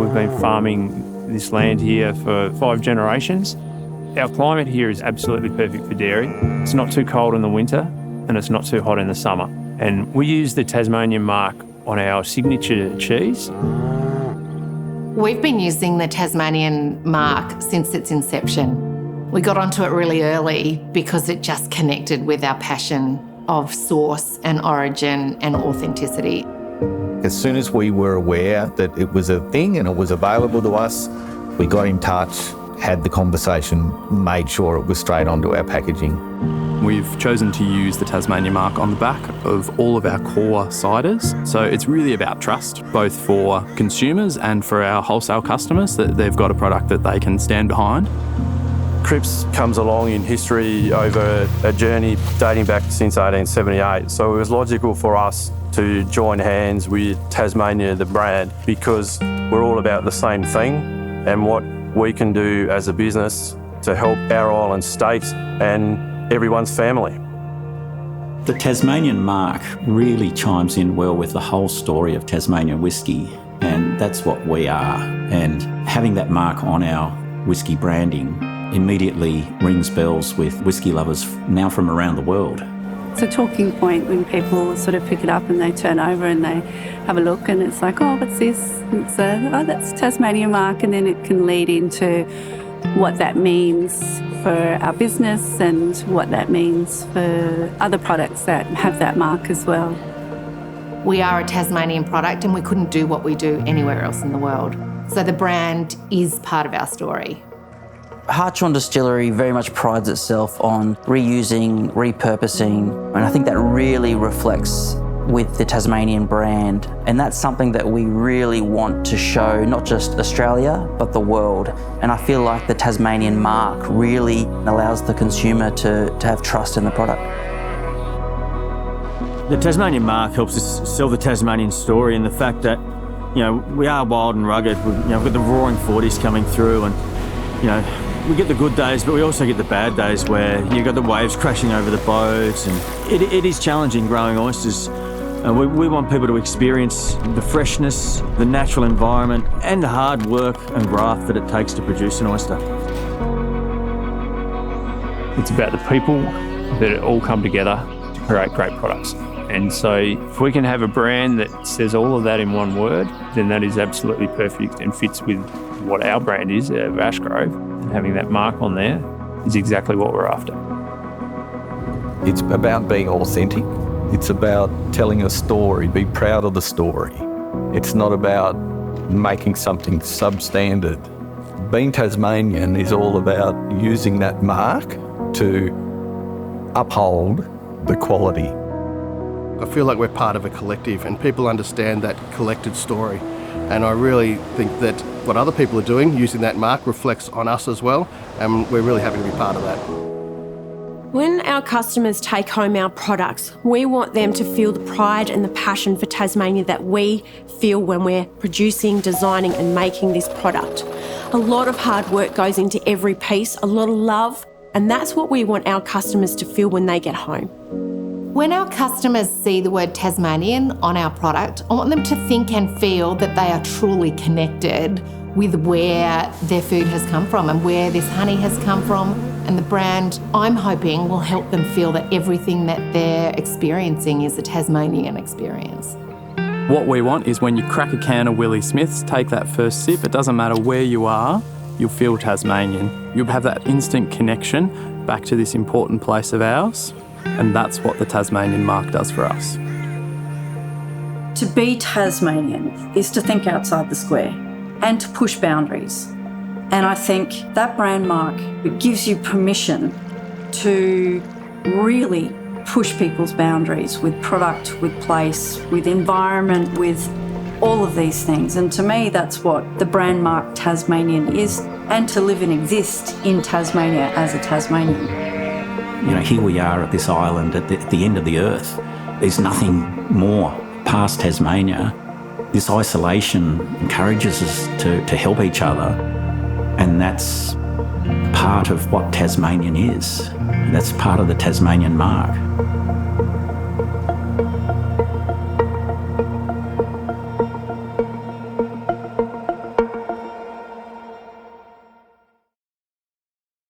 We've been farming this land here for 5 generations. Our climate here is absolutely perfect for dairy. It's not too cold in the winter and it's not too hot in the summer. And we use the Tasmanian mark on our signature cheese. We've been using the Tasmanian mark since its inception. We got onto it really early because it just connected with our passion of source and origin and authenticity. As soon as we were aware that it was a thing and it was available to us, we got in touch, had the conversation, made sure it was straight onto our packaging. We've chosen to use the Tasmanian mark on the back of all of our core ciders. So it's really about trust, both for consumers and for our wholesale customers, that they've got a product that they can stand behind. Cripps comes along in history over a journey dating back since 1878. So it was logical for us to join hands with Tasmania, the brand, because we're all about the same thing and what we can do as a business to help our island state and everyone's family. The Tasmanian mark really chimes in well with the whole story of Tasmanian whiskey, and that's what we are. And having that mark on our whiskey branding immediately rings bells with whiskey lovers now from around the world. It's a talking point when people sort of pick it up and they turn over and they have a look and it's like, oh, what's this? And it's that's Tasmanian mark, and then it can lead into what that means for our business and what that means for other products that have that mark as well. We are a Tasmanian product and we couldn't do what we do anywhere else in the world. So the brand is part of our story. Hartshorn Distillery very much prides itself on reusing, repurposing, and I think that really reflects with the Tasmanian brand. And that's something that we really want to show, not just Australia, but the world. And I feel like the Tasmanian mark really allows the consumer to have trust in the product. The Tasmanian mark helps us sell the Tasmanian story and the fact that, you know, we are wild and rugged. We've got the roaring 40s coming through, and, you know, we get the good days, but we also get the bad days where you've got the waves crashing over the boats, and it is challenging growing oysters. And we want people to experience the freshness, the natural environment, and the hard work and graft that it takes to produce an oyster. It's about the people that all come together to create great products. And so if we can have a brand that says all of that in one word, then that is absolutely perfect and fits with what our brand is, of Ashgrove. And having that mark on there is exactly what we're after. It's about being authentic. It's about telling a story, be proud of the story. It's not about making something substandard. Being Tasmanian is all about using that mark to uphold the quality. I feel like we're part of a collective and people understand that collected story. And I really think that what other people are doing, using that mark, reflects on us as well. And we're really happy to be part of that. When our customers take home our products, we want them to feel the pride and the passion for Tasmania that we feel when we're producing, designing and making this product. A lot of hard work goes into every piece, a lot of love, and that's what we want our customers to feel when they get home. When our customers see the word Tasmanian on our product, I want them to think and feel that they are truly connected with where their food has come from and where this honey has come from. And the brand, I'm hoping, will help them feel that everything that they're experiencing is a Tasmanian experience. What we want is when you crack a can of Willie Smiths, take that first sip, it doesn't matter where you are, you'll feel Tasmanian. You'll have that instant connection back to this important place of ours. And that's what the Tasmanian mark does for us. To be Tasmanian is to think outside the square and to push boundaries. And I think that brand mark, it gives you permission to really push people's boundaries with product, with place, with environment, with all of these things. And to me, that's what the brand mark Tasmanian is, and to live and exist in Tasmania as a Tasmanian. You know, here we are at this island at the end of the earth. There's nothing more past Tasmania. This isolation encourages us to help each other, and that's part of what Tasmanian is. That's part of the Tasmanian mark.